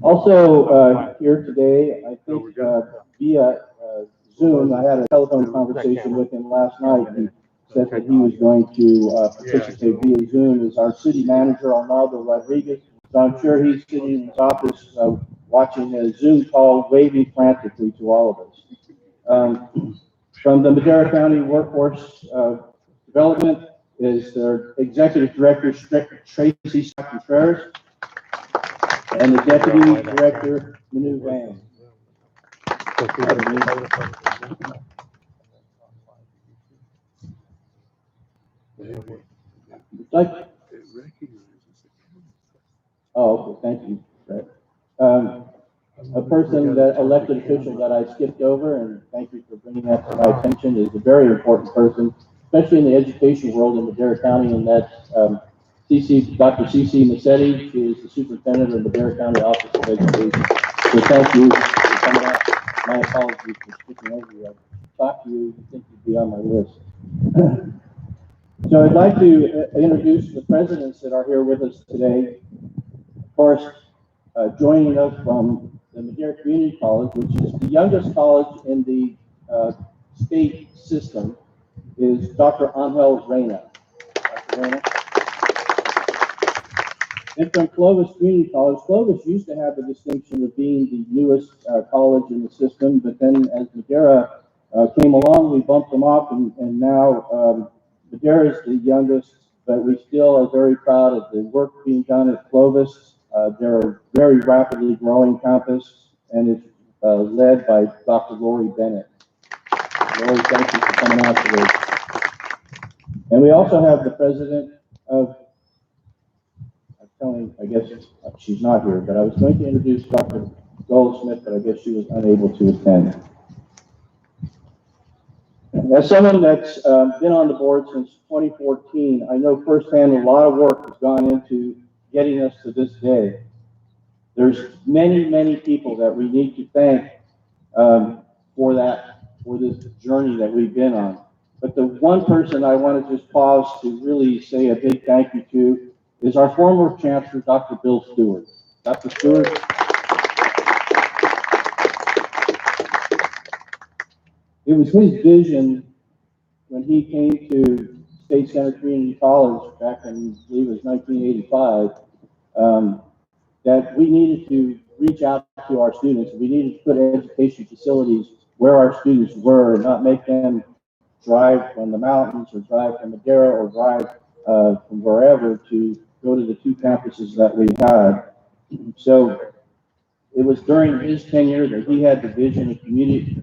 Also here today, I think via Zoom, I had a telephone conversation with him last night. He said that he was going to participate via Zoom, is our city manager, Arnaldo Rodriguez. So I'm sure he's sitting in his office watching a Zoom call, waving frantically to all of us. From the Madera County Workforce Development is their Executive Director, Tracy Contreras, and the Deputy Director, Manu Van. Oh, okay, thank you, Brett. A person, that elected official that I skipped over, and thank you for bringing that to my attention, is a very important person, especially in the education world in Madera County, and that's Dr. C.C. Massetti. She is the superintendent of the Madera County Office of Education. So thank you for coming out. My apologies for skipping over you. I talked to you, you think you'd be on my list. So I'd like to introduce the presidents that are here with us today. Of course, joining us from the Madera Community College, which is the youngest college in the state system, is Dr. Angel Reyna. Dr. Reyna. And from Clovis Community College, Clovis used to have the distinction of being the newest college in the system, but then as Madera came along, we bumped them up, and now Madera is the youngest, but we still are very proud of the work being done at Clovis. They're a very rapidly growing campus, and it's led by Dr. Lori Bennett. Lori, thank you for coming out today. And we also have the president of, I guess she's not here, but I was going to introduce Dr. Goldsmith, but I guess she was unable to attend. As someone that's been on the board since 2014, I know firsthand a lot of work has gone into getting us to this day. There's many, many people that we need to thank for this journey that we've been on. But the one person I want to just pause to really say a big thank you to is our former chancellor, Dr. Bill Stewart. Dr. Stewart. It was his vision when he came to State Center Community College back in, I believe it was 1985, that we needed to reach out to our students. We needed to put education facilities where our students were and not make them drive from the mountains or drive from Madera or drive from wherever to go to the two campuses that we had. So it was during his tenure that he had the vision of community,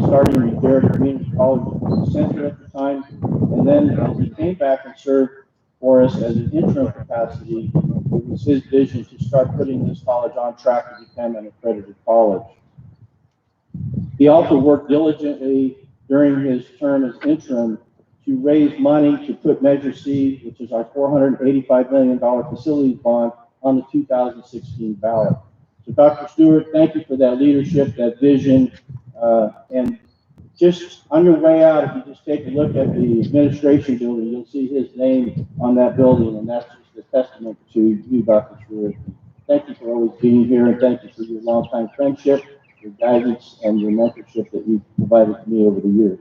starting Madera Community College Center at the time, and then as he came back and served for us as an interim capacity, it was his vision to start putting this college on track to become an accredited college. He also worked diligently during his term as interim to raise money to put Measure C, which is our $485 million facilities bond, on the 2016 ballot. So Dr. Stewart, thank you for that leadership, that vision, and just on your way out, if you just take a look at the administration building, you'll see his name on that building, and that's just a testament to you, Dr. Stewart. Thank you for always being here, and thank you for your longtime friendship, your guidance, and your mentorship that you've provided to me over the years.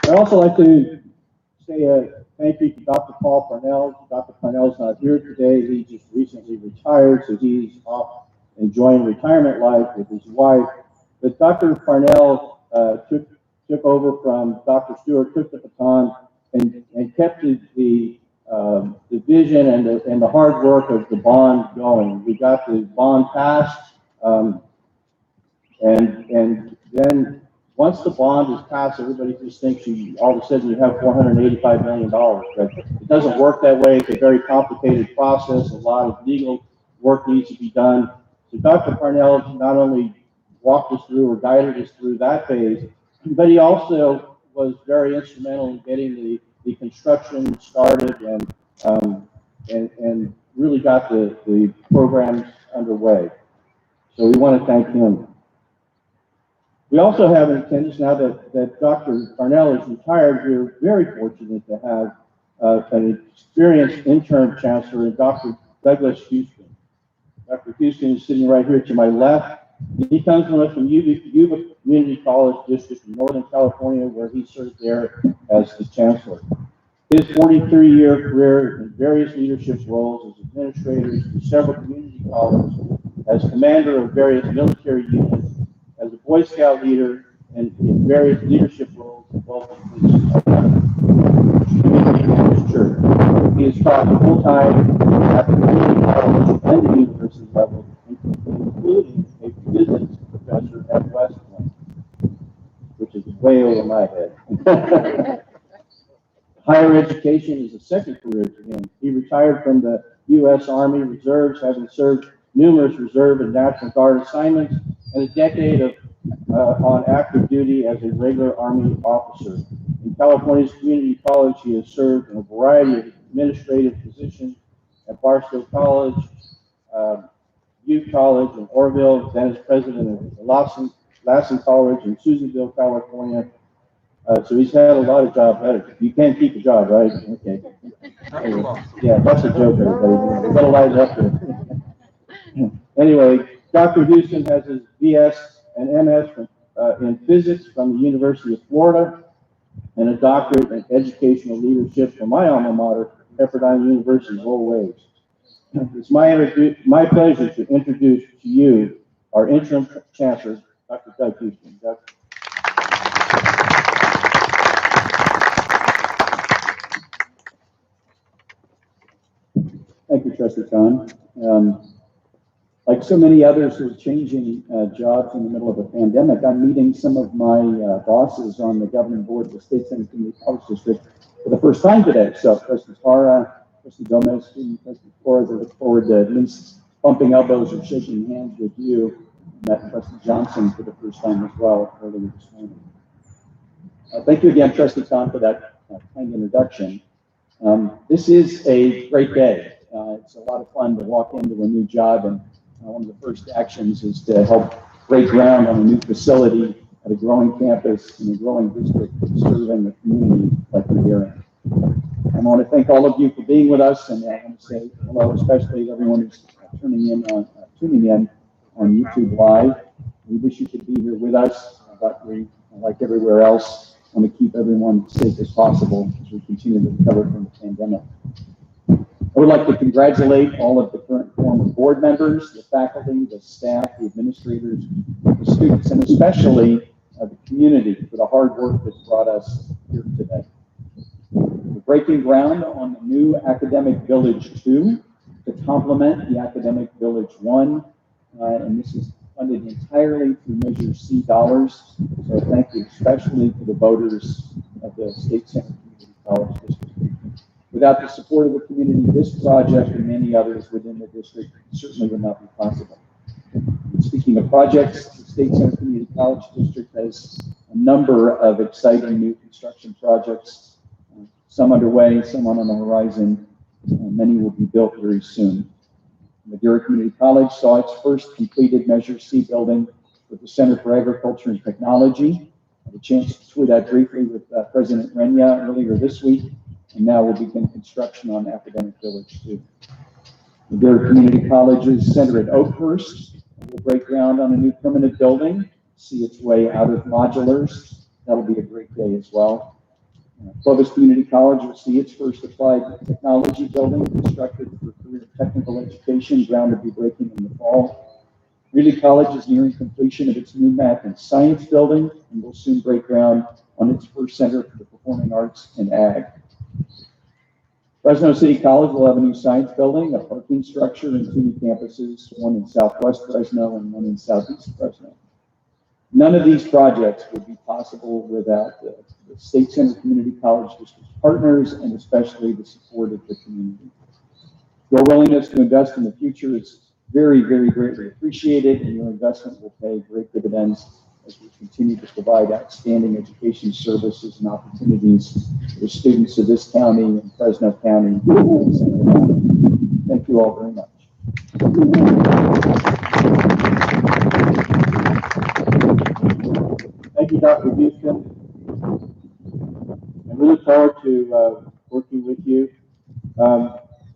I'd also like to say thank you to Dr. Paul Parnell. Dr. Parnell's not here today. He just recently retired, so he's off enjoying retirement life with his wife. But Dr. Parnell took over from Dr. Stewart, took the baton, and kept the vision and the hard work of the bond going. We got the bond passed, and then once the bond is passed, everybody just thinks all of a sudden you have $485 million. But it doesn't work that way. It's a very complicated process. A lot of legal work needs to be done. So Dr. Parnell not only walked us through or guided us through that phase, but he also was very instrumental in getting the construction started and really got the programs underway. So we want to thank him. We also have in attendance now that Dr. Parnell is retired. We're very fortunate to have an experienced interim chancellor, Dr. Douglas Houston. Dr. Houston is sitting right here to my left. He comes from us from Yuba Community College District in Northern California, where he served there as the chancellor. His 43-year career in various leadership roles as administrator in several community colleges, as commander of various military units, as a Boy Scout leader, and in various leadership roles involved in his church. He is taught full-time at the community college and the university level, including a physics professor at West Point, which is way over my head. Higher education is a second career to him. He retired from the U.S. Army Reserves, having served numerous Reserve and National Guard assignments, and a decade of on active duty as a regular Army officer. In California's community college, he has served in a variety of administrative positions at Barstow College, Youth College in Orville, then as president of Lassen College in Susanville, California. So he's had a lot of jobs. You can't keep a job, right? Okay. Yeah, that's a joke, everybody. We've got to light it up here. Anyway, Dr. Houston has his BS and MS in physics from the University of Florida, and a doctorate in educational leadership from my alma mater, Pepperdine University's Old Waves. It's my pleasure to introduce to you our interim chancellor, Dr. Doug Houston. Doug. Thank you, Trustee Khan. Like so many others who are changing jobs in the middle of a pandemic, I'm meeting some of my bosses on the governing board of the State Center Community College District for the first time today. So, Trustee Tara, Trustee Gomez, and Trustee Flores, I look forward to at least bumping elbows or shaking hands with you. I met Trustee Johnson for the first time as well earlier this morning. Thank you again, Trustee Khan, for that kind introduction. This is a great day. It's a lot of fun to walk into a new job, and one of the first actions is to help break ground on a new facility at a growing campus in a growing district serving the community like Madera. I want to thank all of you for being with us, and I want to say hello, especially to everyone who's tuning in on YouTube Live. We wish you could be here with us, but we, like everywhere else, want to keep everyone safe as possible as we continue to recover from the pandemic. I would like to congratulate all of the current former board members, the faculty, the staff, the administrators, the students, and especially the community for the hard work that brought us here today. We're breaking ground on the new Academic Village 2 to complement the Academic Village 1, and this is funded entirely through Measure C dollars. So thank you especially to the voters of the State Center Community College District. Without the support of the community, this project and many others within the district certainly would not be possible. Speaking of projects, the State Center Community College District has a number of exciting new construction projects, some underway, some on the horizon, many will be built very soon. Madera Community College saw its first completed Measure C building with the Center for Agriculture and Technology. I had a chance to tour that briefly with President Renya earlier this week, and now we'll begin construction on Academic Village 2. Madera Community College's Center at Oakhurst will break ground on a new permanent building, see its way out of modulars. That'll be a great day as well. Clovis Community College will see its first applied technology building constructed for career technical education, ground to be breaking in the fall. Greeley College is nearing completion of its new math and science building and will soon break ground on its first center for the performing arts and ag. Fresno City College will have a new science building, a parking structure, and 2 new campuses, one in Southwest Fresno and one in Southeast Fresno. None of these projects would be possible without the State Center Community College District partners and especially the support of the community. Your willingness to invest in the future is very, very greatly appreciated, and your investment will pay great dividends as we continue to provide outstanding education services and opportunities for the students of this county and Fresno County. Thank you all very much. Thank you, Dr. Houston. And we look forward to working with you.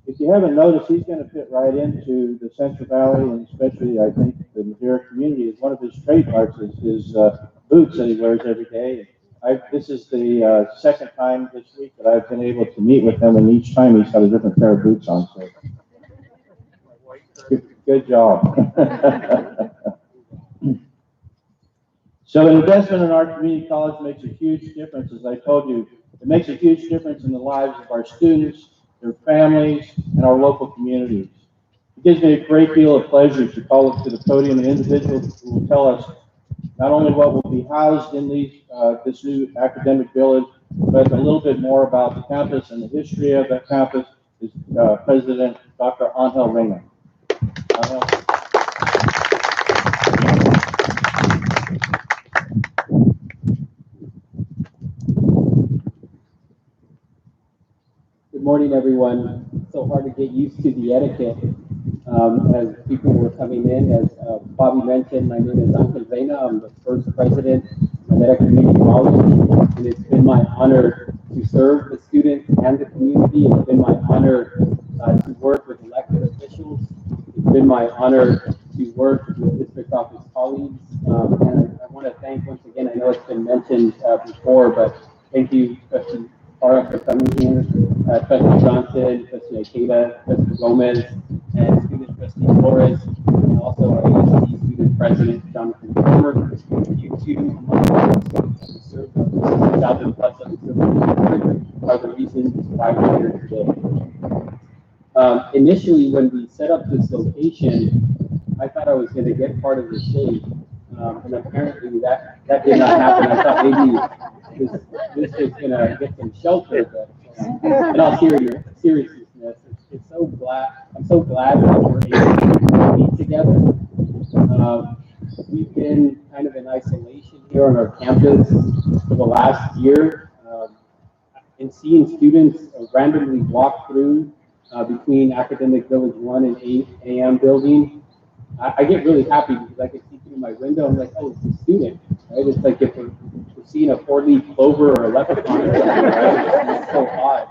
If you haven't noticed, he's going to fit right into the Central Valley, and especially, I think, the Madera community. Is one of his trademarks is his boots that he wears every day. This is the second time this week that I've been able to meet with him, and each time he's got a different pair of boots on. So good job. So an investment in our community college makes a huge difference. As I told you, it makes a huge difference in the lives of our students, their families, and our local communities. It gives me a great deal of pleasure to call up to the podium an individual who will tell us not only what will be housed in this new academic village, but a little bit more about the campus and the history of that campus is President Dr. Angel Reyna. Good morning, everyone. It's so hard to get used to the etiquette as people were coming in. As Bobby mentioned, my name is Angel Reyna. I'm the first president of Madera Community College, and it's been my honor to serve the students and the community. It's been my honor to work with elected officials. It's been my honor to work with district office colleagues. And I want to thank once again, I know it's been mentioned before, but thank you, Trustee Parra, for coming here, Trustee Johnson, Trustee Ikeda, Trustee Gomez, and Student Trustee Flores, and also our ASC Student President, Jonathan Palmer. You two, among others, who served up to 6,000 plus other services are the reasons why we're here today. Initially, when we set up this location, I thought I was going to get part of the shade, and apparently that did not happen. I thought maybe this is going to get some shelter, but in all seriousness, it's so glad. I'm so glad that we're able to meet together. We've been kind of in isolation here on our campus for the last year, and seeing students randomly walk through between Academic Village 1 and 8 AM building. I get really happy because I can see through my window. I'm like, oh, it's a student, right? It's like if we're seeing a 4-leaf clover or a leprechaun or something, right? It's so odd.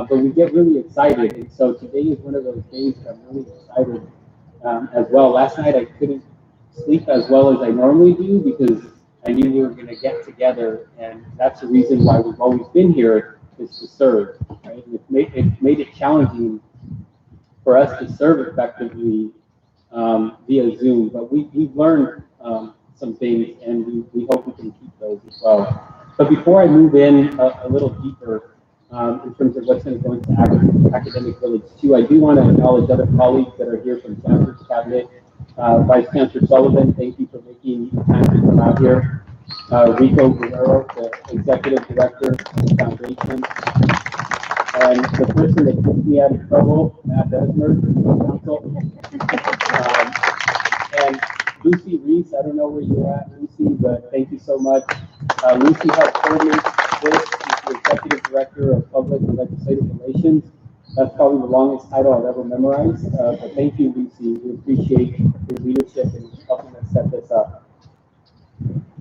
But we get really excited. And so today is one of those days that I'm really excited as well. Last night I couldn't sleep as well as I normally do because I knew we were going to get together. And that's the reason why we've always been here, is to serve, right? It made it challenging for us to serve effectively via Zoom, but we've learned some things, and we hope we can keep those as well. But before I move in a little deeper in terms of what's going to go into Academic Village 2, I do want to acknowledge other colleagues that are here from Chancellor's Cabinet. Vice Chancellor Sullivan, thank you for making time to come out here. Rico Guerrero, the Executive Director of the Foundation. And the person that keeps me out of trouble, Matt Esmer, Council. And Lucy Reese, I don't know where you're at, Lucy, but thank you so much. Lucy helped coordinate this. She's the Executive Director of Public and Legislative Relations. That's probably the longest title I've ever memorized. But thank you, Lucy. We appreciate your leadership in helping us set this up.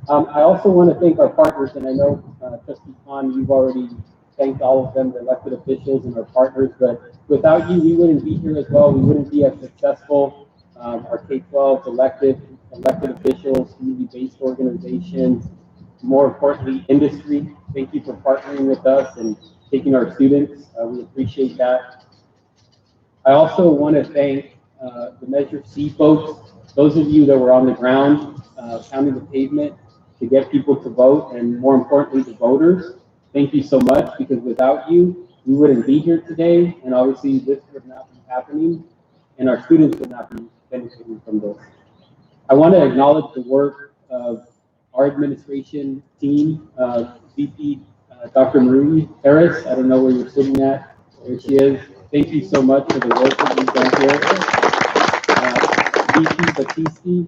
I also want to thank our partners, and I know, Trustee Khan, you've already thanked all of them, the elected officials and our partners, but without you, we wouldn't be here as well. We wouldn't be as successful. Our K-12 elected officials, community-based organizations, more importantly, industry. Thank you for partnering with us and taking our students. We appreciate that. I also want to thank the Measure C folks, those of you that were on the ground, pounding the pavement to get people to vote, and more importantly, the voters. Thank you so much, because without you, we wouldn't be here today, and obviously this would not be happening, and our students would not be benefiting from this. I want to acknowledge the work of our administration team, VP Dr. Marie Harris. I don't know where you're sitting at. There she is. Thank you so much for the work that you've done here. VP Battisti,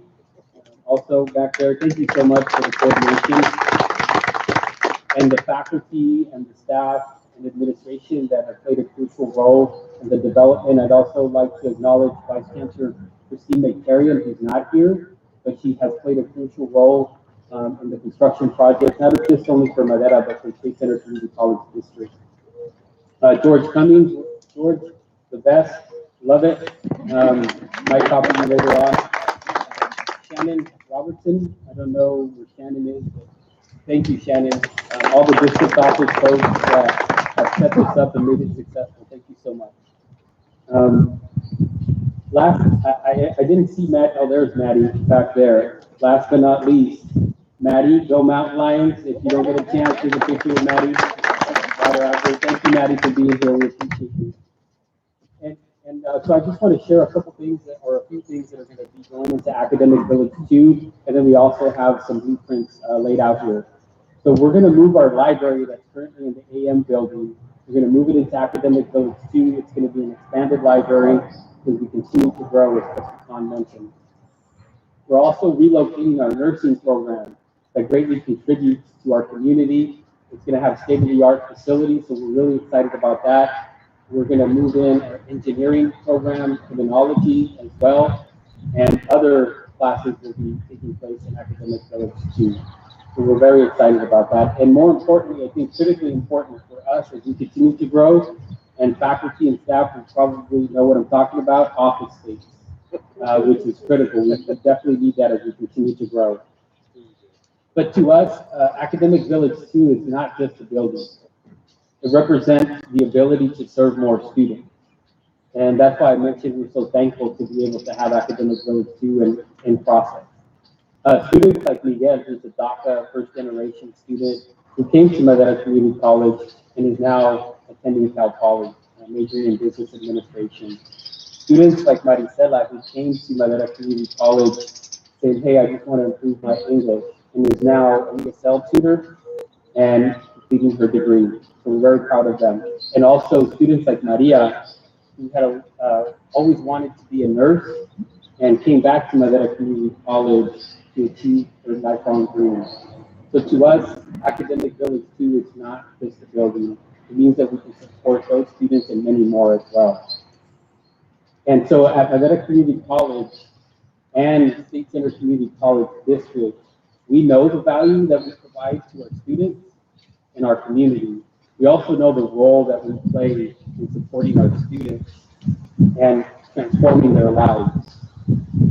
also back there. Thank you so much for the coordination. And the faculty and the staff and administration that have played a crucial role in the development. I'd also like to acknowledge Vice Chancellor Christine McCarrion, who's not here, but she has played a crucial role in the construction project, not just only for Madera, but for State Center Community College District. George Cummings. George, the best. Love it. Might talk to you later on. Shannon Robertson. I don't know where Shannon is, but thank you, Shannon. All the district office folks that have set this up and made it successful. Thank you so much. I didn't see Matt. Oh, there's Maddie back there. Last but not least, Maddie, go Mountain Lions. If you don't get a chance, take a picture with Maddie. Thank you, Maddie, for being here. We appreciate you. So I just want to share a couple things or a few things that are going to be going into Academic Village 2, and then we also have some blueprints laid out here. So we're going to move our library that's currently in the AM building. We're going to move it into Academic Village 2. It's going to be an expanded library as we continue to grow, as Mr. Khan mentioned. We're also relocating our nursing program that greatly contributes to our community. It's going to have state-of-the-art facilities, so we're really excited about that. We're going to move in our engineering program, criminology as well, and other classes will be taking place in Academic Village 2. So we're very excited about that. And more importantly, I think critically important for us as we continue to grow, and faculty and staff will probably know what I'm talking about, office space, which is critical. We definitely need that as we continue to grow. But to us, Academic Village 2 is not just a building. It represents the ability to serve more students. And that's why I mentioned we're so thankful to be able to have Academic Village 2 in process. Students like Miguel, who's a DACA first-generation student who came to Madera Community College and is now attending Cal Poly, majoring in business administration. Students like Maricela, who came to Madera Community College saying, hey, I just want to improve my English, and is now an ESL tutor and completing her degree. So we're very proud of them. And also students like Maria, who had always wanted to be a nurse and came back to Madera Community College to achieve her lifelong dreams. So to us, Academic Village 2 is not just a building. It means that we can support those students and many more as well. And so at Madera Community College and State Center Community College District, we know the value that we provide to our students and our community. We also know the role that we play in supporting our students and transforming their lives.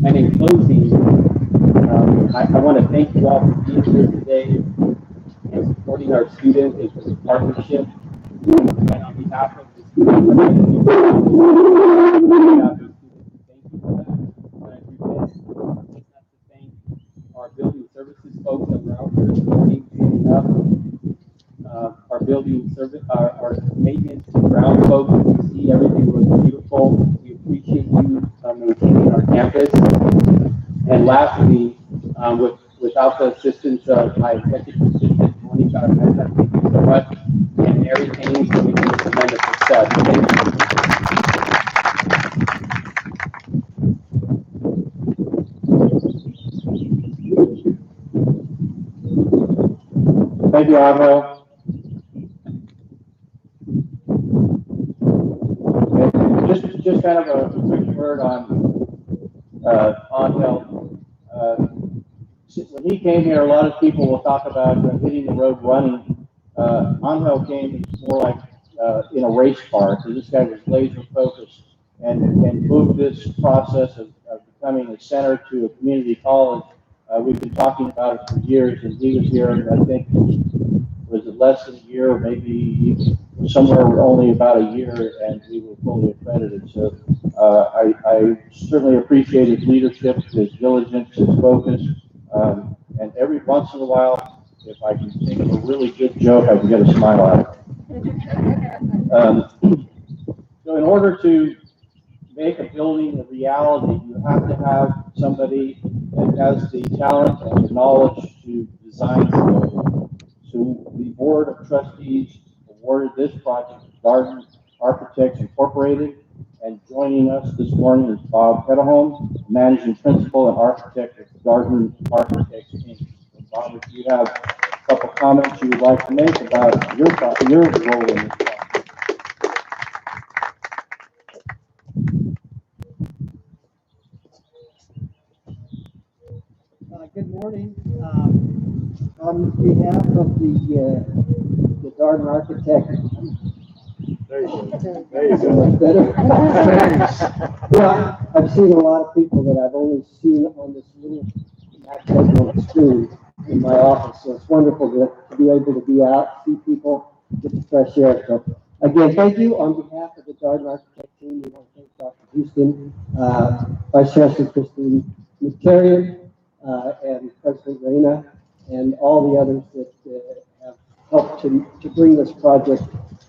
And in closing, I want to thank you all for being here today and supporting our students and for the partnership. And on behalf of the students, thank you for that. And I regret not to thank our building services folks that were out here this morning cleaning up. Our building service, our maintenance and ground folks, you see everything was beautiful. We appreciate you maintaining our campus. And lastly, without the assistance of my executive assistant, Monica, thank you so much, and Mary Haynes for making a tremendous success. Thank you. Thank you, Avo. Just kind of a quick word on Angel. When he came here, a lot of people will talk about hitting the road running. Angel came more like in a race car, because this guy was laser focused and moved this process of becoming a center to a community college. We've been talking about it for years, and he was here, I think, was it less than a year, or maybe somewhere only about a year, and we were fully accredited. So I certainly appreciate his leadership, his diligence, his focus, and every once in a while, if I can think of a really good joke, I can get a smile out of it. So in order to make a building a reality, you have to have somebody that has the talent and the knowledge to design the building. So the Board of Trustees awarded this project to Garden Architects Incorporated, and joining us this morning is Bob Petahome, Managing Principal and Architect of Garden Architects Inc. So Bob, if you have a couple comments you would like to make about your role in this project. Good morning. On behalf of the Garden Architect There you go. There you So go. much better. Thanks. Yeah, I've seen a lot of people that I've only seen on this little macro screen in my office, so it's wonderful to be able to be out, see people, get the fresh air. So again, thank you on behalf of the Garden Architect team. We want to thank Dr. Houston, Vice Chancellor Christine Materian, and President Reyna, and all the others that have helped to bring this project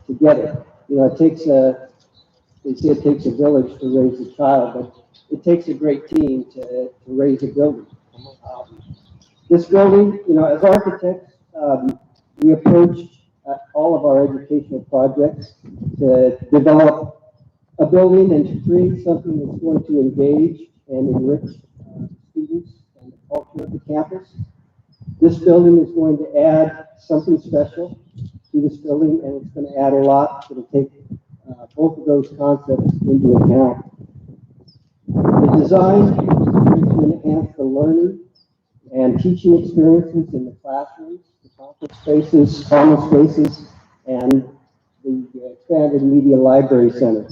together. You know, they say it takes a village to raise a child, but it takes a great team to raise a building. This building, you know, as architects, we approach all of our educational projects to develop a building and to create something that's going to engage and enrich students and the culture of the campus. This building is going to add something special to this building, and it's going to add a lot that'll take both of those concepts into account. The design is going to enhance the learning and teaching experiences in the classrooms, the conference spaces, common spaces, and the expanded media library center.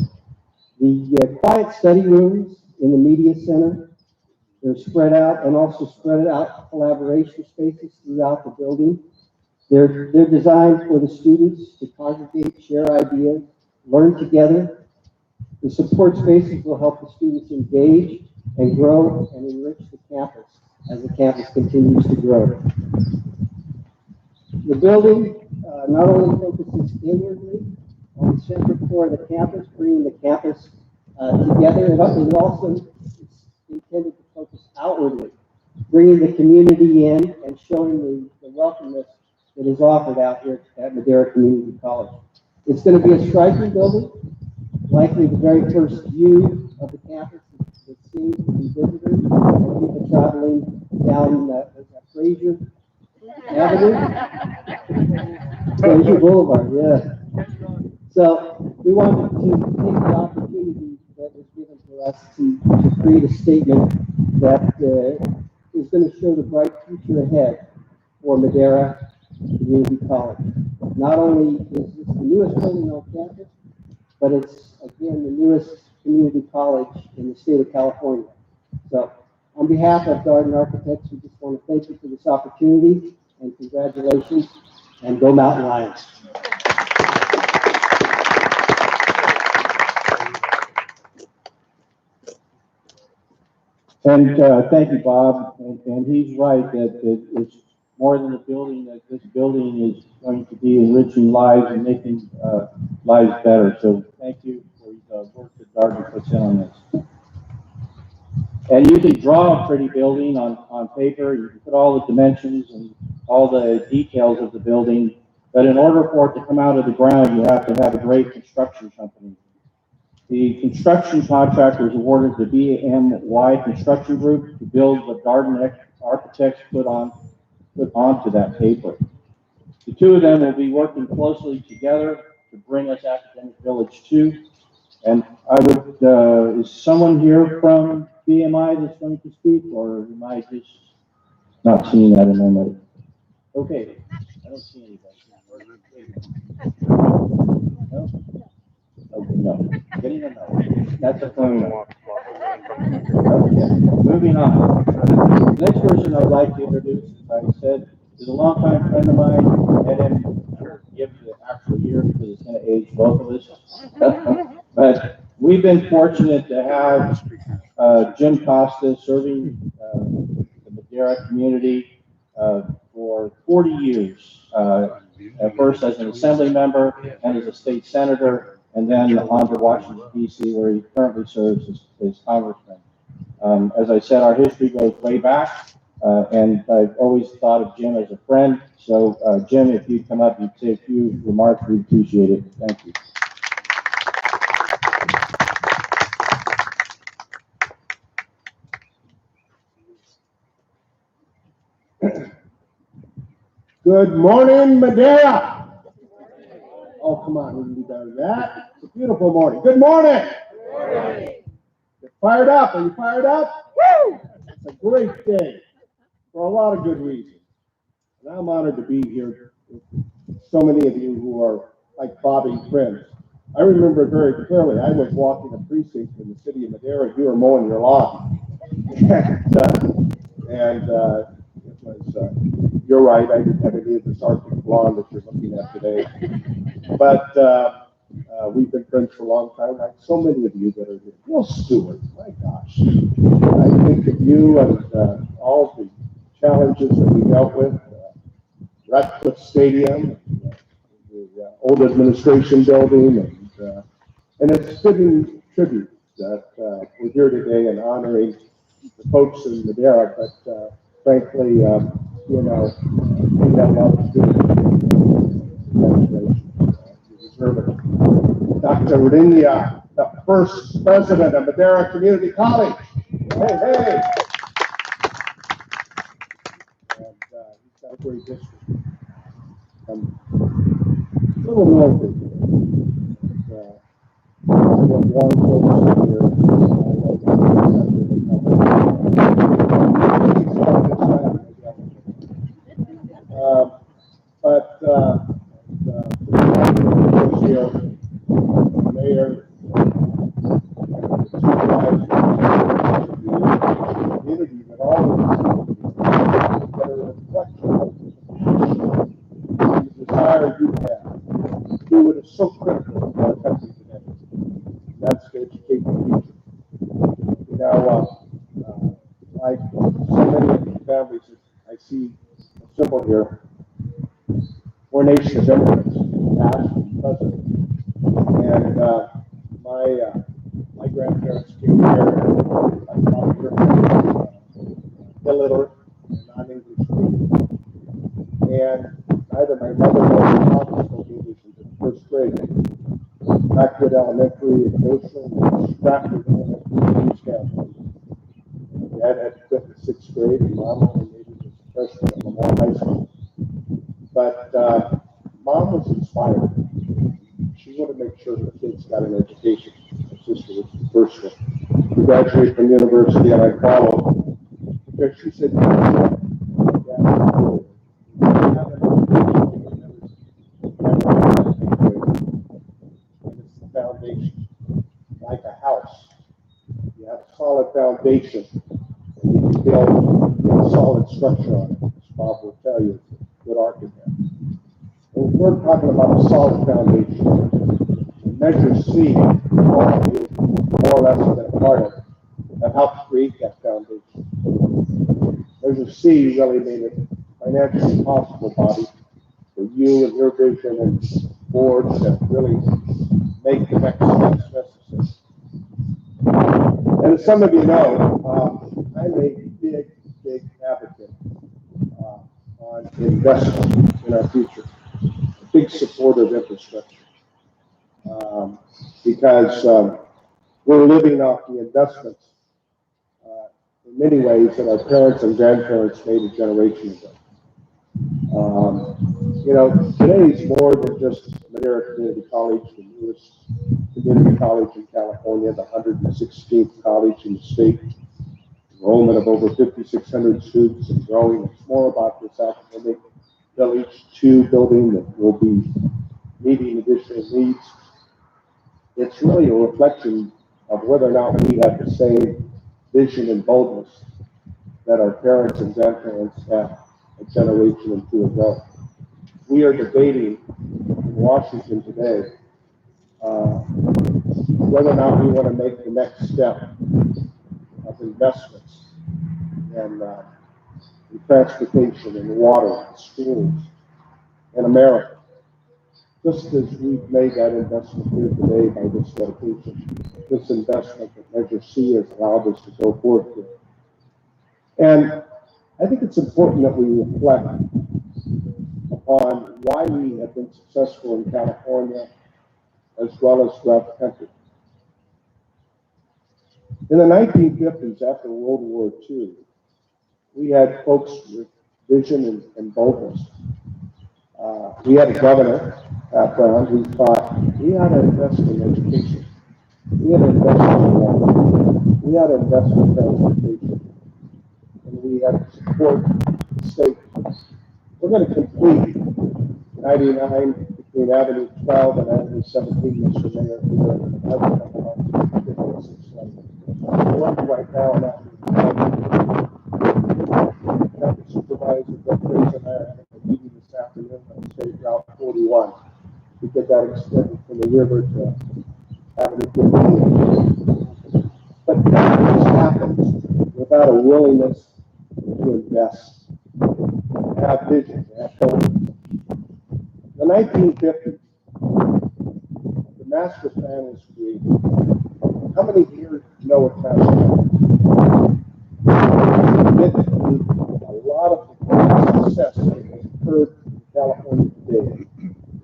The quiet study rooms in the media center, they're spread out and also spread out collaboration spaces throughout the building. They're designed for the students to congregate, share ideas, learn together. The support spaces will help the students engage and grow and enrich the campus as the campus continues to grow. The building not only focuses inwardly on the central core of the campus, bringing the campus together, it also is intended to focus outwardly, bringing the community in and showing the welcomeness that is offered out here at Madera Community College. It's going to be a striking building, likely the very first view of the campus that's seen from visitors and people traveling down Fraser Avenue. Fraser Boulevard, yeah. So we wanted to take the opportunity that was given to us to create a statement that is going to show the bright future ahead for Madera Community College. Not only is this the newest building on campus, but it's, again, the newest community college in the state of California. So on behalf of Garden Architects, we just want to thank you for this opportunity and congratulations, and go Mountain Lions. And thank you, Bob. And he's right that it's more than a building, that this building is going to be enriching lives and making lives better. So thank you for the work that Gardner puts in on this. And you can draw a pretty building on paper. You can put all the dimensions and all the details of the building. But in order for it to come out of the ground, you have to have a great construction company. The construction contractor is awarded the BMY Construction Group to build what Garden Architects put onto that paper. The two of them will be working closely together to bring us Academic Village 2. And I would, is someone here from BMI that's going to speak, or am I just not seeing that in my notes? Okay, I don't see anybody. No? Okay, no. Getting a no. That's a phone no. Okay, moving on. The next person I'd like to introduce, as I said, is a longtime friend of mine. Met him, give the actual year because it's going to age both of us. But we've been fortunate to have Jim Costa serving the Madera community for 40 years. At first as an assembly member and as a state senator, and then on to Washington, D.C., where he currently serves as congressman. As I said, our history goes way back, and I've always thought of Jim as a friend. So, Jim, if you'd come up, you'd say a few remarks, we'd appreciate it. Thank you. Good morning, Madera. Oh, come on, we can be done with that. It's a beautiful morning. Good morning. Good morning. You're fired up. Are you fired up? Woo! It's a great day for a lot of good reasons. And I'm honored to be here with so many of you who are like Bobby friends. I remember very clearly, I was walking a precinct in the city of Madera, you were mowing your lawn. and it was, you're right, I didn't have any of this Arctic blonde that you're looking at today. But we've been friends for a long time, like so many of you that are here. Bill Stewart, my gosh. I think of you and all the challenges that we dealt with, Ratcliffe Stadium, the old administration building, and it's fitting tribute that we're here today and honoring the folks in Madera, but frankly, you know, we have a lot to do. Congratulations. You deserve it. Dr. Rinya, the first president of Madera Community College. Hey, hey. And he's got a great history. A little more big. Warm folks here. But here, mayor, community that always that are a reflection of the desire you have to do what is so critical to our country today. That's to educate the future. You know, like so many of the families that I see assembled here, we're a nation of immigrants, past and present. And my grandparents came here and taught here illiterate and non-English speaking. And neither my mother nor my father spoke English until the first grade. Backwood Elementary in Goshen, Stratford Elementary in Wisconsin. Dad had to quit in sixth grade, and Mom only made it as a freshman at Lamar High School. But Mom was inspired. She wanted to make sure her kids got an education. My sister was the first one to graduate from university, and I followed because she said, foundation, like a house. You have a solid foundation, and you can build a solid structure on it. As Bob will tell you, good architect. And we're talking about a solid foundation. Measure C, all of you, more or less have been a part of, have helped create that foundation. Measure C really made it financially possible, Bobby, for you and your vision and boards that really make the next steps necessary. And as some of you know, I'm a big advocate on investment in our future. A big supporter of infrastructure. Because we're living off the investments in many ways that our parents and grandparents made a generation ago. You know, today is more than just Madera Community College, the newest community college in California, the 116th college in the state, enrollment of over 5,600 students and growing. It's more about this academic village 2 building that will be meeting additional needs. It's really a reflection of whether or not we have the same vision and boldness that our parents and grandparents had a generation or two ago. We are debating in Washington today whether or not we want to make the next step of investments in transportation and water and schools in America. Just as we've made that investment here today by this dedication, this investment that Measure C has allowed us to go forth with. And I think it's important that we reflect upon why we have been successful in California as well as throughout the country. In the 1950s, after World War II, we had folks with vision and boldness. We had a governor, Pat Brown, who thought we ought to invest in education. We ought to invest in water. We ought to invest in transportation. And we had to support the state. We're going to complete 99 between Avenue 12 and Avenue 17, Mr. Mayor, here in another couple months, 56 lanes. One right now on Avenue 12. County Supervisor Bill Fraser and I are having a meeting this afternoon on State Route 41 to get that extended from the river to Avenue 15. But that just happens without a willingness to invest, to have vision, to have hope. In the 1950s, the master plan was created. How many here know what master plan is? Admittedly, a lot of the success that has occurred in California today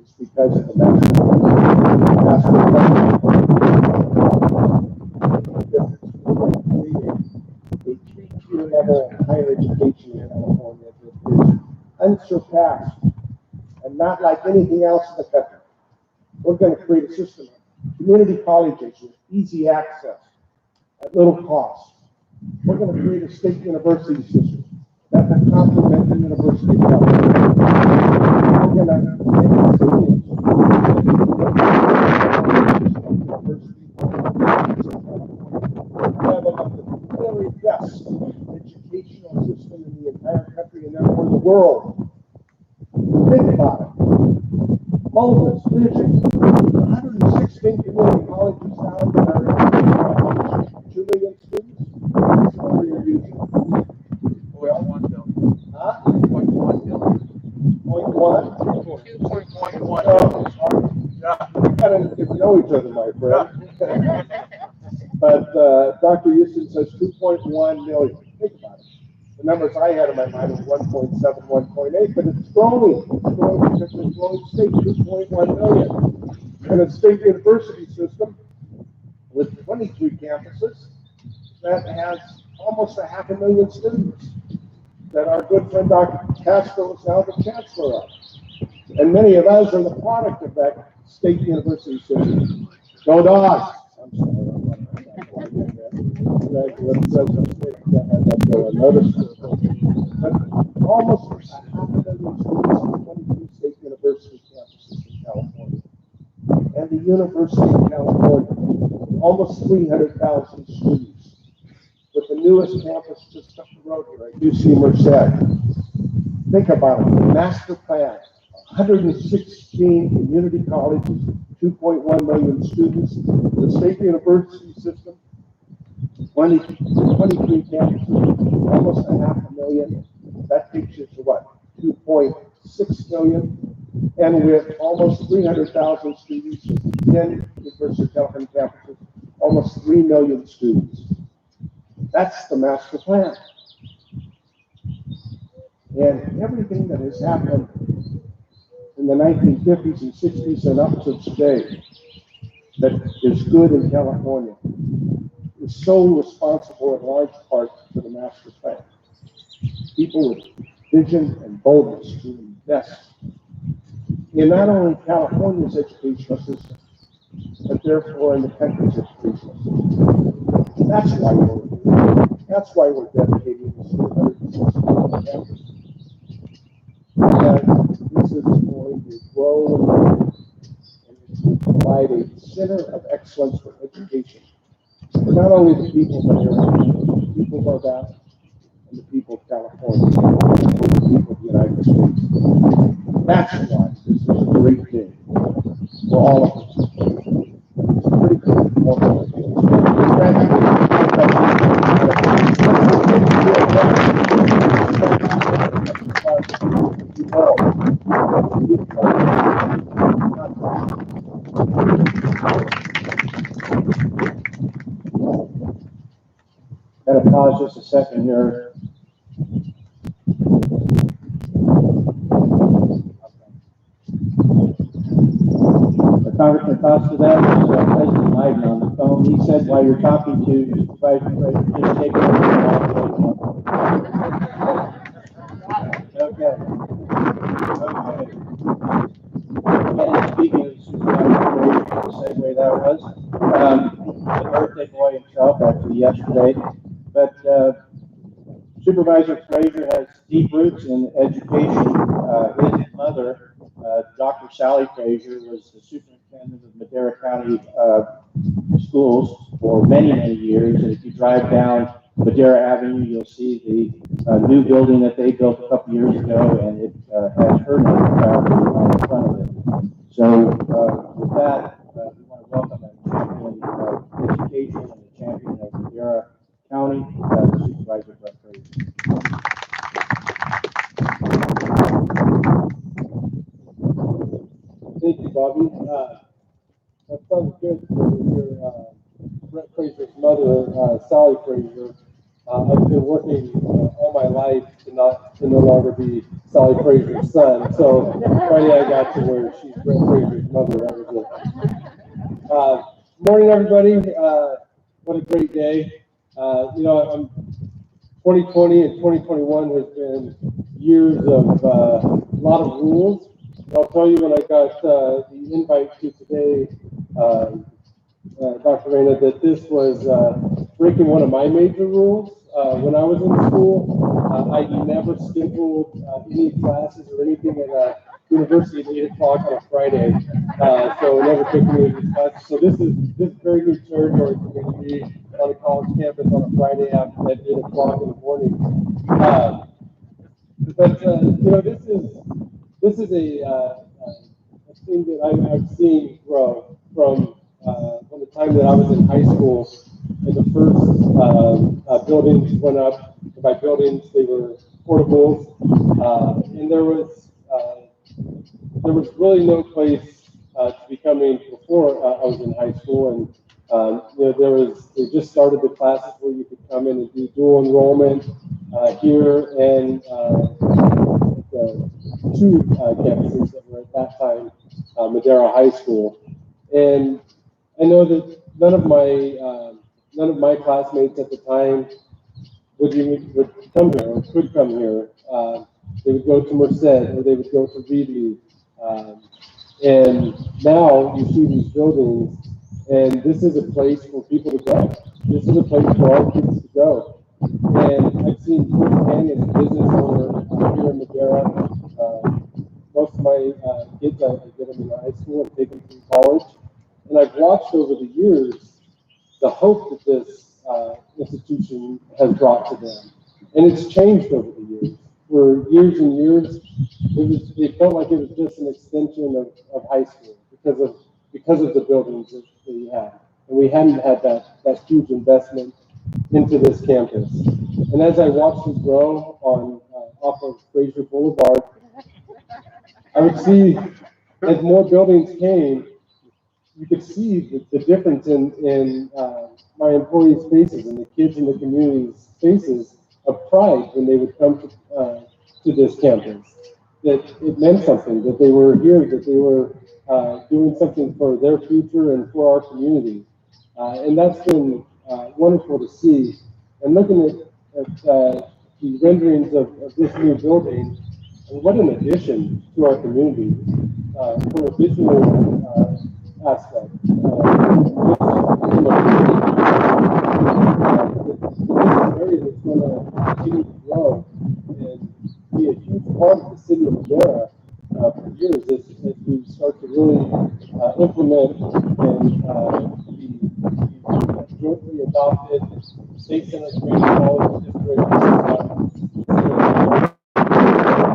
is because of the master plan. Master plan. A teacher level higher education in California that is unsurpassed and not like anything else in the country. We're going to create a system of community colleges with easy access at little cost. We're going to create a state university system that will complement the University of California. We're going to make the very best educational system in the entire country and therefore the world. Think about it. Boldness, vision, 116 community colleges now that are 2 million students. That's what we're using. Well, 1 billion. Huh? 0.1 billion. 0.1? 2.1. Oh, yeah. We gotta get to know each other, my friend. But Dr. Houston says 2.1 million. Think about it. The numbers I had in my mind was 1.7, 1.8, but it's growing. It's growing because it's growing state, 2.1 million. And a state university system with 23 campuses that has almost 500,000 students that our good friend Dr. Castro is now the chancellor of. And many of us are the product of that state university system. Go Dogs! I'm sorry. But almost 500,000 students in 22 state university campuses in California. And the University of California, almost 300,000 students. With the newest campus just up the road here at UC Merced. Think about it, the master plan, 116 community colleges, 2.1 million students, the state university system, 23 campuses, almost 500,000. That takes you to what? 2.6 million. And with almost 300,000 students, 10 University of California campuses, almost 3 million students. That's the master plan. And everything that has happened in the 1950s and 60s and up to today that is good in California is so responsible in large part to the master plan. People with vision and boldness to invest in not only California's educational system, but therefore in the country's educational system. That's why we're here. That's why we're dedicating this 260 campus. And this is going to grow and it's going to provide a center of excellence for education for not only the people of Madera, the people of that, and the people of California, and the people of the United States. That's why this is a great day for all of us. It's a pretty cool moment. Gotta pause just a second here. The Congressman Costa, that was President Biden on the phone. He said while you're talking to Supervisor Fraser, just take it over. Okay. And speaking of Supervisor Fraser, the segue that was, the birthday boy himself, actually yesterday. But Supervisor Fraser has deep roots in education. His mother Dr. Sally Frazier was the superintendent of Madera County schools for many, many years. And if you drive down Madera Avenue, you'll see the new building that they built a couple years ago, and it has her name proudly on the front of it. So with that, we want to welcome a champion of education and a champion of Madera County, Supervisor Brett Frazier. Thank you, Bobby. That sounds good for your Brett Frazier's mother, Sally Frazier. I've been working all my life to no longer be Sally Frazier's son. So Friday I got to where she's Brett Frazier's mother. That was good. Morning, everybody. What a great day. 2020 and 2021 has been years of a lot of rules. I'll tell you, when I got the invite to today, Dr. Reyna, that this was breaking one of my major rules. When I was in school, I never scheduled any classes or anything at university at 8 o'clock on a Friday. So I never took any of these classes. So this is very new territory for me to be on a college campus on a Friday at 8 o'clock in the morning. This is a thing that I've seen grow from the time that I was in high school, and the first buildings went up. By buildings, they were portables, and there was really no place to be coming before I was in high school, and they just started the classes where you could come in and do dual enrollment here and the two campuses that were at that time Madera High School. And I know that none of my classmates at the time would come here or could come here. They would go to Merced or they would go to Reedley. And now you see these buildings, and this is a place for people to go. This is a place for our kids to go. And I've seen firsthand as a business owner here in Madera, most of my kids, I get them in high school and take them through college. And I've watched over the years the hope that this institution has brought to them. And it's changed over the years. For years and years, it felt like it was just an extension of high school because of the buildings that we had. And we hadn't had that huge investment into this campus. And as I watched it grow off of Frazier Boulevard, I would see as more buildings came, you could see the difference in my employees' faces and the kids in the community's faces of pride when they would come to this campus. That it meant something, that they were here, that they were doing something for their future and for our community. And that's been wonderful to see. And looking at the renderings of this new building, and what an addition to our community from a visual aspect. This is an area that's going to continue to grow and be a huge part of the city of Madera for years as we start to really implement and be jointly adopted state center community college district.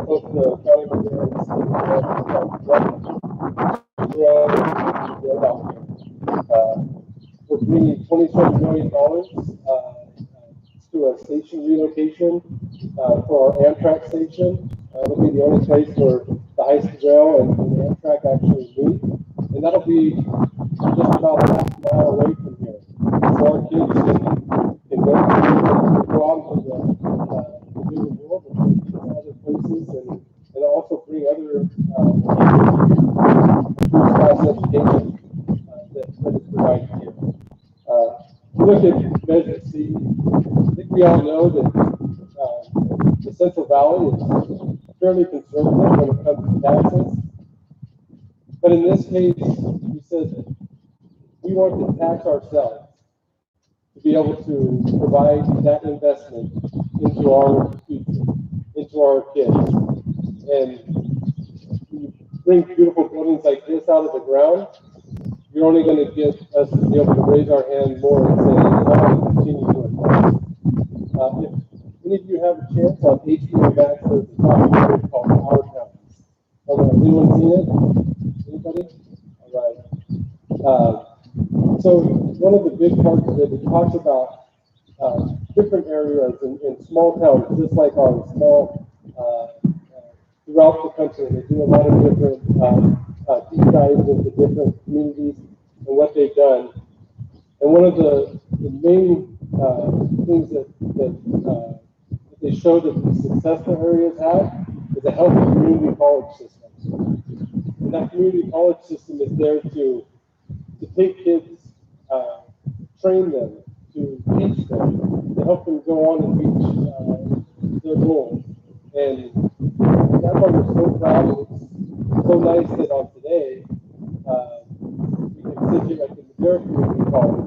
Both the county of Madera and the state of Madera. We're bringing $27 million to a station relocation for our Amtrak station. It'll be the only place where the high-speed rail and the Amtrak actually meet. And that'll be just about a half mile away from here. So our kids can go out into the bigger world and to other places and also bring other first-class education that is provided here. Look at Measure C. I think we all know that the Central Valley is fairly conservative when it comes to taxes. But in this case, we said that we want to tax ourselves to be able to provide that investment into our future, into our kids. And bring beautiful buildings like this out of the ground, you're only going to get us to be able to raise our hand more and say, I want to continue to invest. If any of you have a chance on HBO Max, there's a documentary called Our Towns. Has anyone seen it? Anybody? All right. So one of the big parts of it, it talks about different areas in small towns, just like our small throughout the country. They do a lot of different deep dives into different communities and what they've done. And one of the main things that they show that these successful areas have is a healthy community college system. And that community college system is there to take kids, train them, to teach them, to help them go on and reach their goals. And that's why we're so proud. It's so nice that on today, we can sit here at the Madera Community College,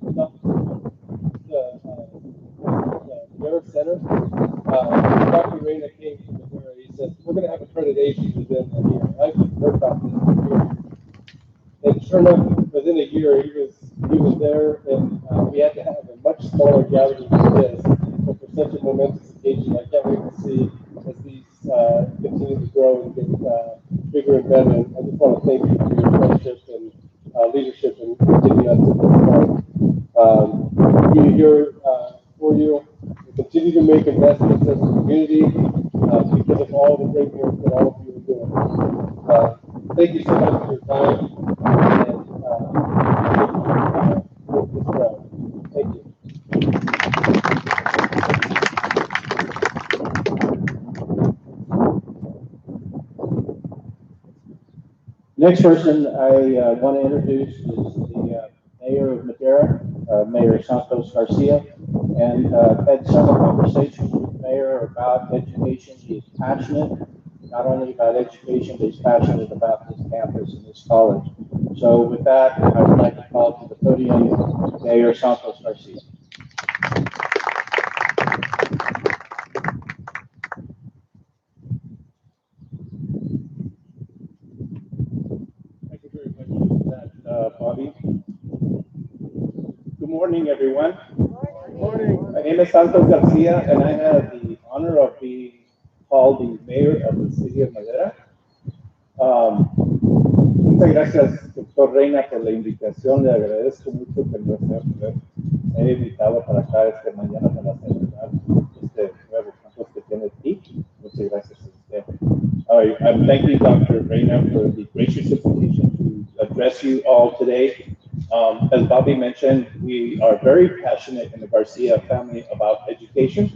the Madera Center. Dr. Reyna came from Madera. He said, we're going to have accreditation within a year. I've heard about this for years. And sure enough, within a year, he was there, and we had to have a much smaller gathering than this. But for such a momentous occasion, I can't wait to see as these continue to grow and get bigger and better. And I just want to thank you for your friendship and leadership and getting us to this point. We're here for you. We continue to make investments as a community because of all the great work that all of you are doing. Thank you so much for your time. Thank you. Next person I want to introduce is the mayor of Madera, Mayor Santos Garcia, and had several conversations with the mayor about education. He is passionate, not only about education, but he's passionate about this campus and this college. So with that, I would like to call to the podium Mayor Santos Garcia. Thank you very much for that, Bobby. Good morning, everyone. Good morning. My name is Santos Garcia, and I have the honor of being called the mayor of the city of Madera. Muchas gracias, doctor Reina, por la invitación. Le agradezco mucho que nos haya invitado para acá mañana para celebrar este nuevo campus que tiene aquí. Muchas gracias a usted. I'm thanking Dr. Reina for the gracious invitation to address you all today. As Bobby mentioned, we are very passionate in the Garcia family about education.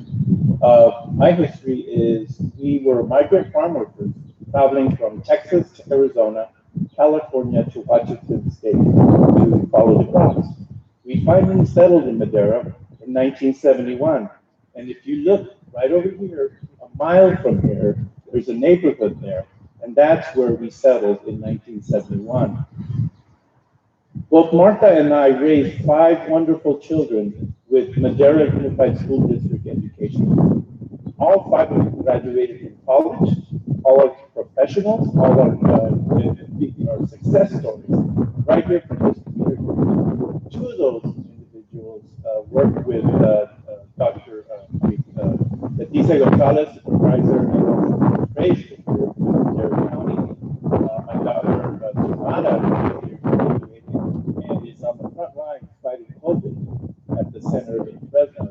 My history is we were migrant farm workers traveling from Texas to Arizona, California to Washington State to follow the crops. We finally settled in Madera in 1971. And if you look right over here, a mile from here, there's a neighborhood there. And that's where we settled in 1971. Both Martha and I raised 5 wonderful children with Madera Unified School District education. All 5 of them graduated from college. All are professionals, all are success stories right here from this community. 2 of those individuals worked with Dr. Leticia Gonzalez, supervisor of trade here in Madera County. My daughter, Xiomara, graduated and is on the front line fighting COVID at the center in Fresno.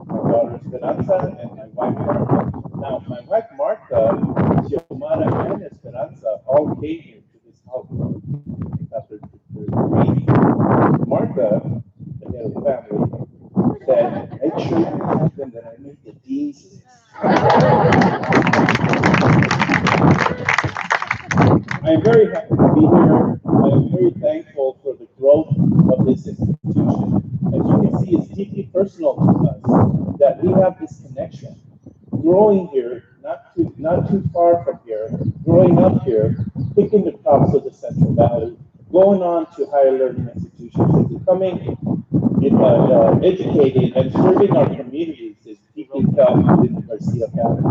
My daughter Esperanza and my wife Martha. Now, my wife Martha, Xiomara, and Esperanza all came here to this house. They got their degree. Martha, the head of the family, said, make sure you have them that I make the dean's list. I am very happy to be here. I am very thankful for the growth of this institution. As you can see, it's deeply personal to us that we have this connection. Growing here, not too far from here, growing up here, picking the crops of the Central Valley, going on to higher learning institutions, and becoming educated and serving our communities is deeply felt within the Garcia family.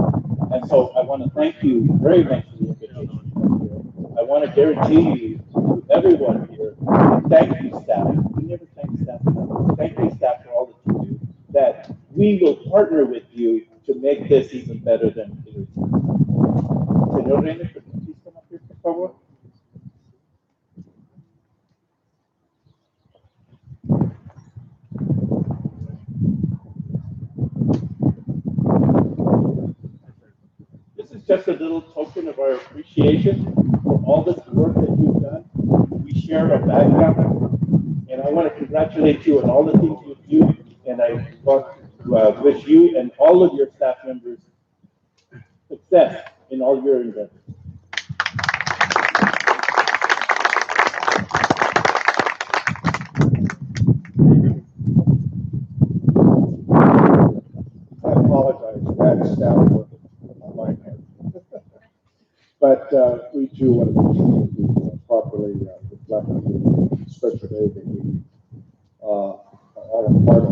And so I want to thank you very much for the invitation to come here. I want to guarantee you, to everyone here, and thank you, staff. We never thank staff enough. Thank you, staff, for all that you do, that we will partner with you to make this even better than it is. Señor Reina, could you please come up here, por favor? This is just a little token of our appreciation for all this work that you've done. We share a background, and I want to congratulate you on all the things you do, and I want to wish you and all of your staff members success in all your endeavors. I apologize, that staff work on my part. But we do want to make sure that we properly reflect the special day that we are all a part of.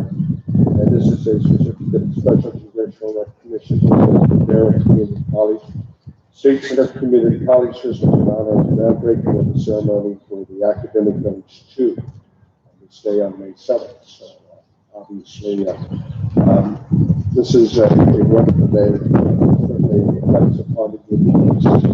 And this is a certificate of special congressional recognition of Madera Community College. State Center Community College System in honor of the groundbreaking of the ceremony for the Academic Village 2 on this day on May 7th. So obviously, this is a wonderful day. Certainly depends upon the uniqueness of the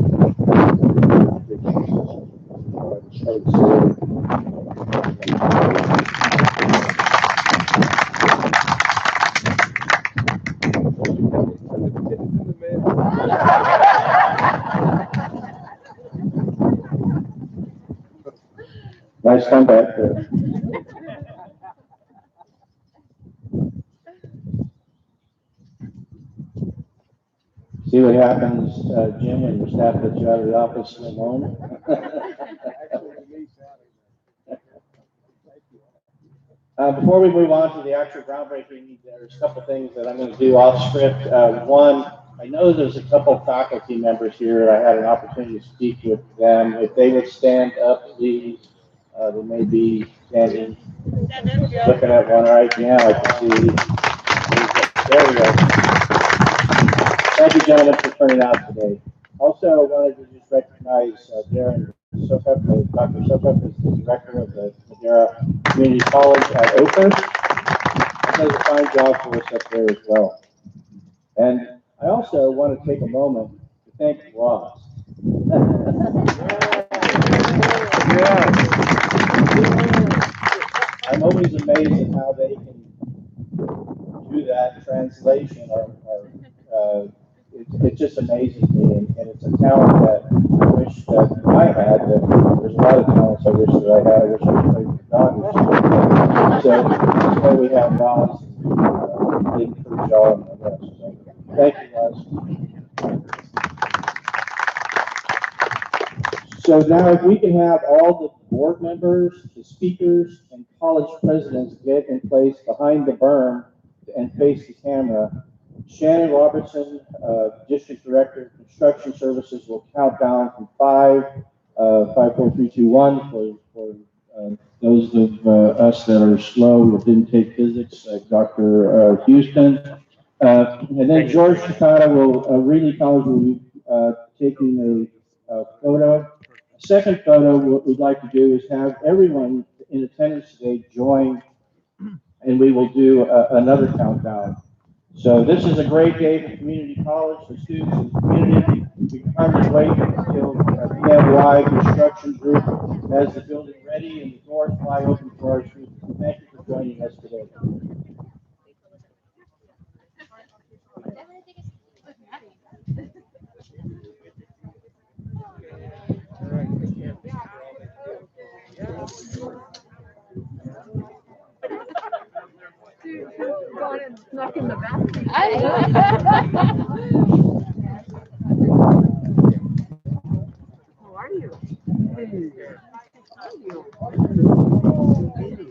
Nice comeback there. See what happens, Jim, when your staff gets you out of the office alone? Before we move on to the actual groundbreaking, there's a couple things that I'm going to do off script. One, I know there's a couple faculty members here. I had an opportunity to speak with them. If they would stand up, please. They may be standing, looking at one right now. I can see. There we go. Thank you, gentlemen, for turning out today. Also, I wanted to just recognize Darren Sokup, Dr. Sokup is the director of the Madera Community College at Oakhurst. He does a fine job for us up there as well. And I also want to take a moment to thank Ross. I'm always amazed at how they can do that translation. It just amazes me, and it's a talent that I wish that I had. That there's a lot of talents I wish that I had. I wish I could play with dogs. So that's why we have Ross, Lee Kershaw, and the rest. So thank you, Ross. So now if we can have all the board members, the speakers, and college presidents get in place behind the berm and face the camera, Shannon Robertson, District Director of Construction Services, will count down from 5, 5, 4, 3, 2, 1 for those of us that are slow or didn't take physics, like Dr. Houston. And then George Takata Reedy College will be taking a photo. A second photo, what we'd like to do is have everyone in attendance today join, and we will do another countdown. So this is a great day for community college, for students and community. We can hardly wait until the PMY construction group has the building ready and the doors fly open for our students. Thank you for joining us today. Gone and snuck in the bathroom. How are you?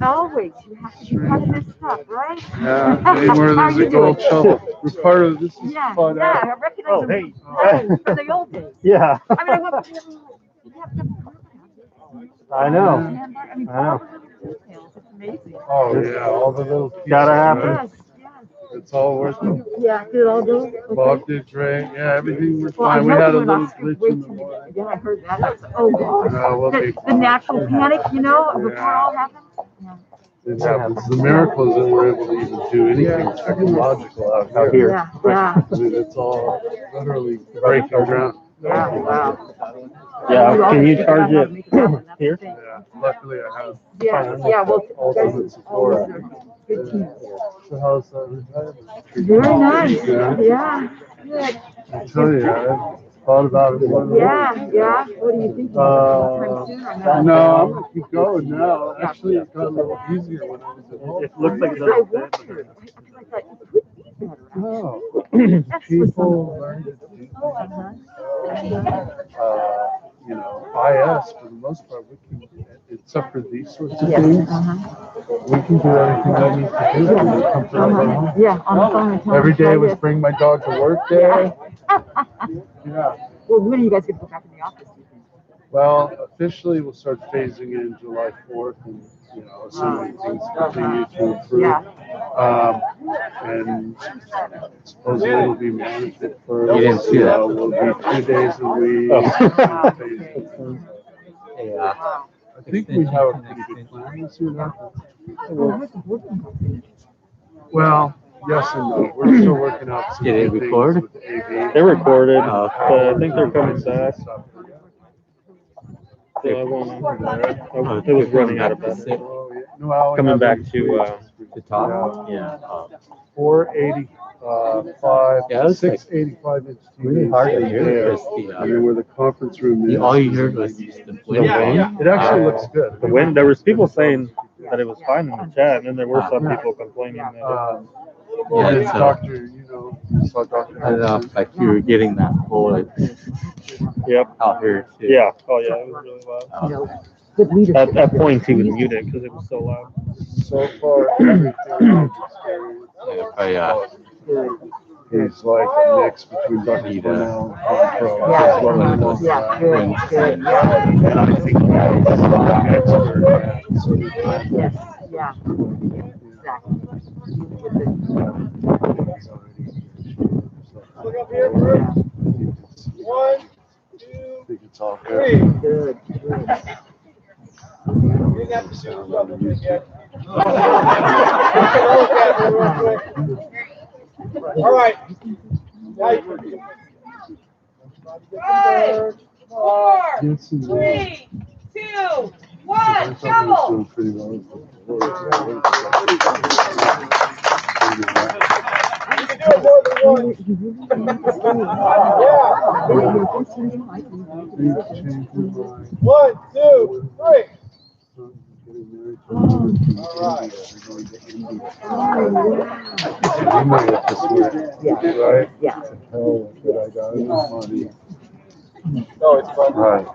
Always, you have to be part of this stuff, right? Yeah, anymore there's a gold shovel. We're part of this. Yeah, Fun yeah, I recognize them. hey. From the old days. Yeah. I mean, I went, you have to I know. remember, I mean, all the little details, it's amazing. Oh, yeah, all the little pieces. Gotta happen. Yes, yes. It's all worth it. Yeah, did it all go? Bob Okay. did great. Yeah, everything was Well, I fine. We know had a you went little off glitch way in the too morning. much. Yeah, I heard that. Oh gosh. No, we'll be The fine. natural panic, you know, before it Yeah. all happened. Yeah. It happens. The miracle is that we're able to even do anything technological out here. Yeah, yeah. I mean, it's all literally breaking ground. Yeah, wow. Yeah, can you figure out charge how to it make happen, that's the here? thing. Yeah, luckily I have Yeah, yeah, well, you ultimate guys are support. always a good team. So how's that retirement? Very nice. Yeah. Yeah, good. I tell you, I thought about it more than Yeah, yeah. What do you think? Sometime soon or no? no, I'm gonna keep going now. Actually, it got a little easier when I was at home. It looks like it I doesn't wondered. fit. I thought it could be better. Oh, That's for people learn to do, you know, IS for the most part, we can, except for these sorts of things, we can do everything I need to do from the comfort of our home. Yeah, on the phone and tell Every them day try was this. bring my dog to work day. Yeah. Well, when are you guys going to go back in the office, do you think? Well, officially we'll start phasing in July 4th, and you know, assuming things continue to improve. Yeah. And supposedly it'll be managed for You didn't see that. will be 2 days a week. Yeah. I think we have a pretty good plan this year. Well, yes and no. We're still working out some Did it good record? things with AV. They're recorded, Oh, okay. but I think they're coming back. So I won't. It was running out of battery. Oh, yeah. No, I'll Coming have back it to The top? Yeah. 485, Yeah, it was like 685 inch TVs. really hard to hear there. because And then where the conference room is. all you heard was just the wind. It actually looks good. the wind. There was people saying that it was fine in the chat, and then there were some people complaining that Yeah, and it's Dr. You know, you saw Dr. I don't know if like you were getting that whole like yep. out here too. Yeah. Oh yeah, it was really loud. Oh, okay. Good leadership. At points he would mute it because it was so loud. So far, everything is like a mix between Dr. Cornell and Pro. Yeah. Just learning more. Yeah, good, good. And I think that's an expert at sort of Yes, yeah. Exactly. Look up here, Bruce. 1, 2, I think it's all good. 3. Good, good. You didn't have to do something yet. All right. Now you can do 5, 4, 3, 2, 1, double. Pretty well. You can do it more than once. Yeah. 1, 2, 3. All right. You might have to swear, right? Yeah. Hell, that I got this money. No, it's fun. Right.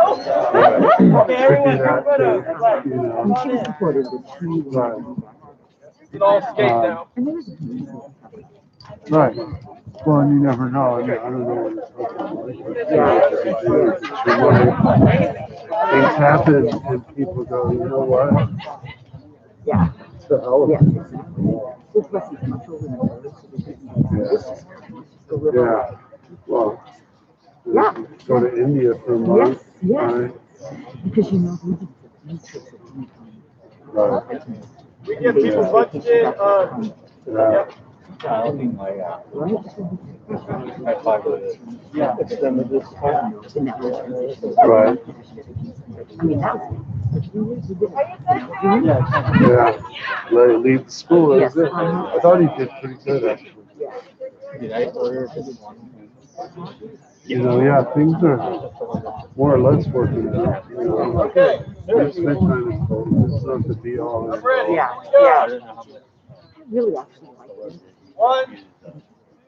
Okay, everyone, everybody. You know, She was supported with tree. right. You can all skate now. And there was a piece of Right. Well, and you never know. I don't know what it's like. Things happen and people go, you know what? yeah. It's the hell of Yeah, it. exactly. This bus is much older than the rest of the business. This is just a little. Yeah. Well, Yeah. go to India for a month. Yes, Right. because you know, these trips are really Right. We get people budgeted, Yeah. Extended this time. Right. I mean, that Yeah. Let it leave school. Yes. That's it. I thought he did pretty good actually. You know, yeah, things are more or less working out. You know, Okay. it's been kind of cool. It's not the be all. I'm ready. yeah, Go. yeah. I really actually like it. 1,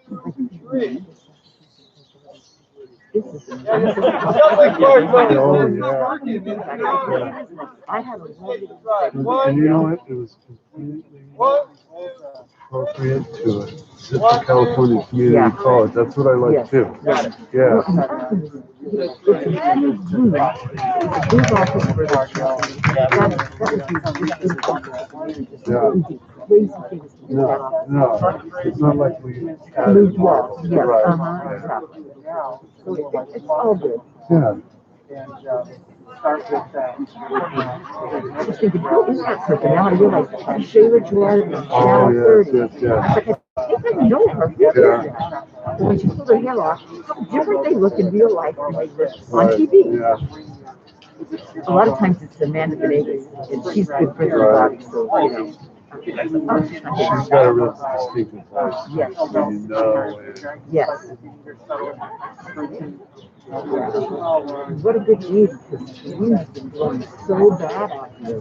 2, 3. this is Oh, I had a lovely and you know what? It was completely appropriate to a Central California Community College. That's what I like too. Yeah. It's a huge room. A big office for the company. That would be just crazy things to do that office. No, it's not like we had Moved it. well, yes, Right. exactly. So it's all good. Yeah. I was thinking, how is that person? Now I realize Shayla Jordan and Oh, Channel yes, 30. yes, yes. I think I know her. Yeah. But when she pulled her hair off, how different they look in real life than they look on Right. TV. Yeah. A lot of times it's Amanda Venegas, and she's good for her body, so, you know. She's got a real distinctive voice. Yes. You know it. Yes. What a good news, because the wind's been blowing so bad out here.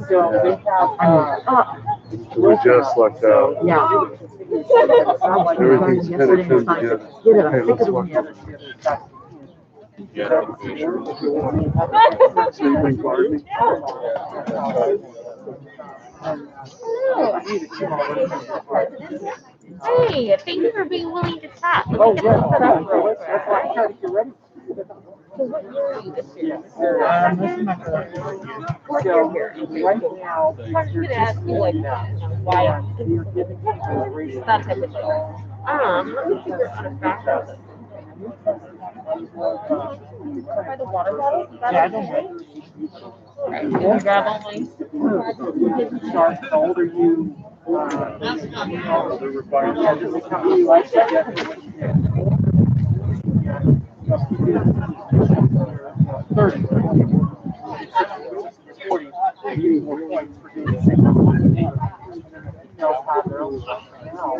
We just lucked out. Yeah. Everything's kind of come together. Get it, I'm Hey, sick let's of walk. them. So you been gardening? Hey, thank you for being willing to chat. Oh, yeah. That's why I tried to get ready. So what year are you this year? This is my first year. So, right now, I was going to ask you, like, why that type of thing. Let me figure out a fact out this. By the water bottle? Is that okay? Alright, can you grab all mine? the older you, the requirements, does it come to you like that? 30. 40. 80 more points for doing the same. Females have their own stuff now.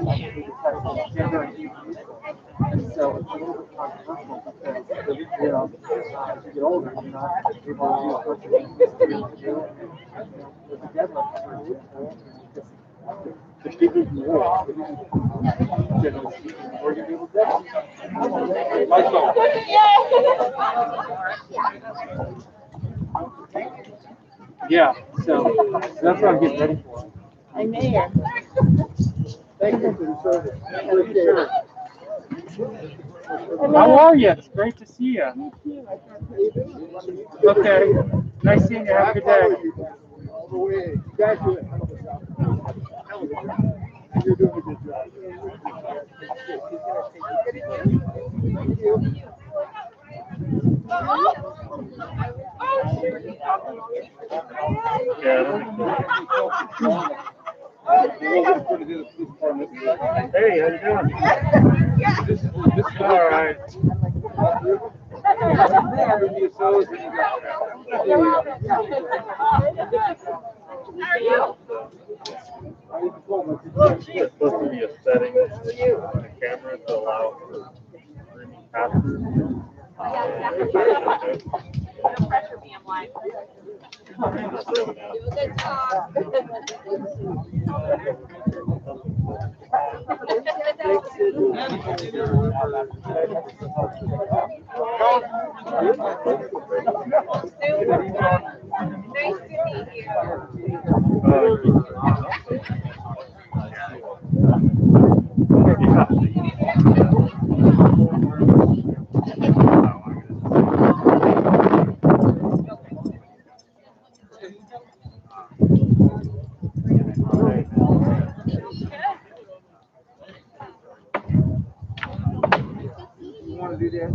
Gender and and so it's a little bit controversial because, you know, as you get older, you're not able to do what you're supposed to do. And, with the deadlift, for example, the bigger you are, generally speaking, the more you're able to Yeah, so that's what I'm getting ready for. I'm Mayor. Thank you for the service. Appreciate it. How are you? It's great to see you. Okay. Nice seeing you. Have a good day. All the way. Graduate. You're doing a good job. Thank you. Hey, how you doing? This is all right. It's supposed to be a setting on the camera to allow for streaming capture. No pressure me, I'm like. Do a good job. Nice to meet you. You want to do that?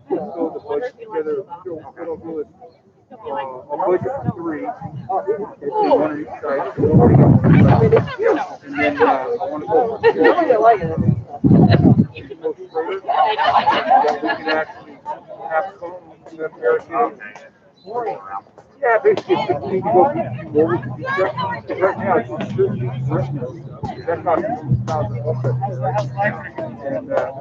Let's go the budget together. We'll do it. A budget for 3. One on each side. And then I want to go. I like it. We can actually have fun with the barricade. Yeah, basically, you can go right now. It's that costs $1,000. And that's